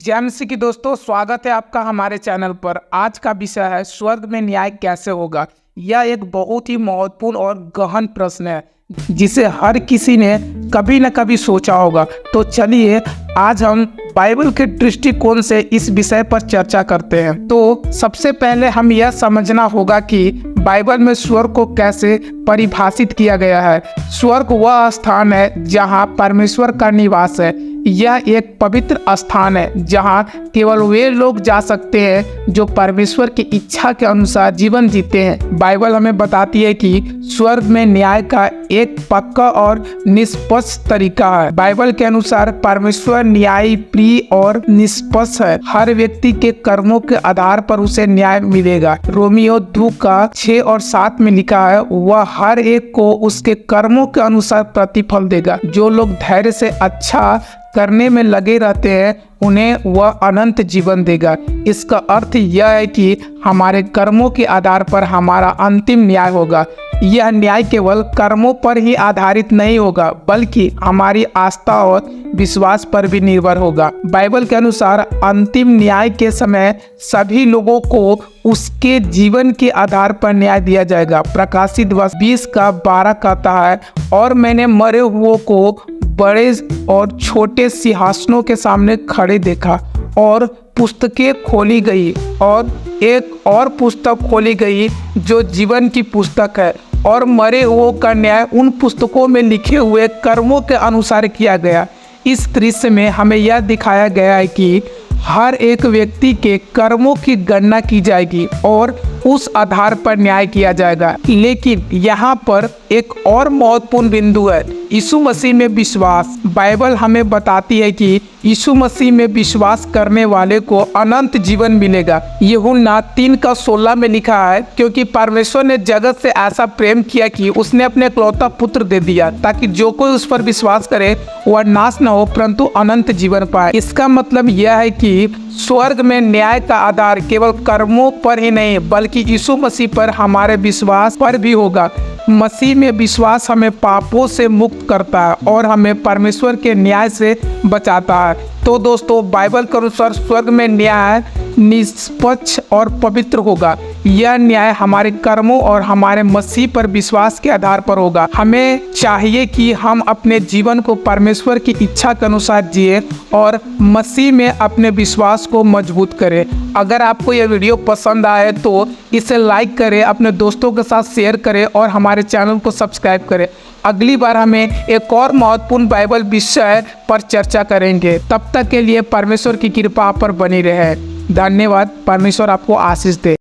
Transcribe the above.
जय मसीह की दोस्तों, स्वागत है आपका हमारे चैनल पर। आज का विषय है स्वर्ग में न्याय कैसे होगा। यह एक बहुत ही महत्वपूर्ण और गहन प्रश्न है जिसे हर किसी ने कभी न कभी सोचा होगा। तो चलिए आज हम बाइबल के दृष्टिकोण से इस विषय पर चर्चा करते हैं। तो सबसे पहले हम यह समझना होगा कि बाइबल में स्वर्ग को कैसे परिभाषित किया गया है। स्वर्ग वह स्थान है जहां परमेश्वर का निवास है। यह एक पवित्र स्थान है जहां केवल वे लोग जा सकते हैं जो परमेश्वर की इच्छा के अनुसार जीवन जीते हैं। बाइबल हमें बताती है कि स्वर्ग में न्याय का एक पक्का और निष्पक्ष तरीका है। बाइबल के अनुसार परमेश्वर न्यायी, प्रिय और निष्पक्ष है। हर व्यक्ति के कर्मों के आधार पर उसे न्याय मिलेगा। रोमियो 2 का 6 और 7 में लिखा है, वह हर एक को उसके कर्मों के अनुसार प्रतिफल देगा। जो लोग धैर्य से अच्छा करने में लगे रहते हैं उन्हें वह अनंत जीवन देगा। इसका अर्थ यह है कि हमारे कर्मों के आधार पर हमारा अंतिम न्याय होगा। यह न्याय केवल कर्मों पर ही आधारित नहीं होगा बल्कि हमारी आस्था और विश्वास पर भी निर्भर होगा। बाइबल के अनुसार अंतिम न्याय के समय सभी लोगों को उसके जीवन के आधार पर न्याय दिया जाएगा। प्रकाशित 20 का 12 कहता है, और मैंने मरे हुओं को बड़े और छोटे सिंहासनों के सामने खड़े देखा और पुस्तकें खोली गई और एक और पुस्तक खोली गई जो जीवन की पुस्तक है, और मरे हुओं का न्याय उन पुस्तकों में लिखे हुए कर्मों के अनुसार किया गया। इस दृश्य में हमें यह दिखाया गया है कि हर एक व्यक्ति के कर्मों की गणना की जाएगी और उस आधार पर न्याय किया जाएगा। लेकिन यहाँ पर एक और महत्वपूर्ण बिंदु है, यीशु मसीह में विश्वास। बाइबल हमें बताती है कि यीशु मसीह में विश्वास करने वाले को अनंत जीवन मिलेगा। यूहन्ना 3 का 16 में लिखा है, क्योंकि परमेश्वर ने जगत से ऐसा प्रेम किया कि उसने अपने इकलौता पुत्र दे दिया ताकि जो कोई उस पर विश्वास करे वह नाश न हो परंतु अनंत जीवन पाए। इसका मतलब यह है कि स्वर्ग में न्याय का आधार केवल कर्मों पर ही नहीं बल्कि यीशु मसीह पर हमारे विश्वास पर भी होगा। मसीह में विश्वास हमें पापों से मुक्त करता है और हमें परमेश्वर के न्याय से बचाता है। तो दोस्तों, बाइबल के अनुसार स्वर्ग में न्याय निष्पक्ष और पवित्र होगा। यह न्याय हमारे कर्मों और हमारे मसीह पर विश्वास के आधार पर होगा। हमें चाहिए कि हम अपने जीवन को परमेश्वर की इच्छा के अनुसार जिए और मसीह में अपने विश्वास को मजबूत करें। अगर आपको यह वीडियो पसंद आए तो इसे लाइक करें, अपने दोस्तों के साथ शेयर करें और हमारे चैनल को सब्सक्राइब करें। अगली बार हमें एक और महत्वपूर्ण बाइबल विषय पर चर्चा करेंगे। तब तक के लिए परमेश्वर की कृपा आप पर बनी रहे। धन्यवाद। परमेश्वर आपको आशीष दे।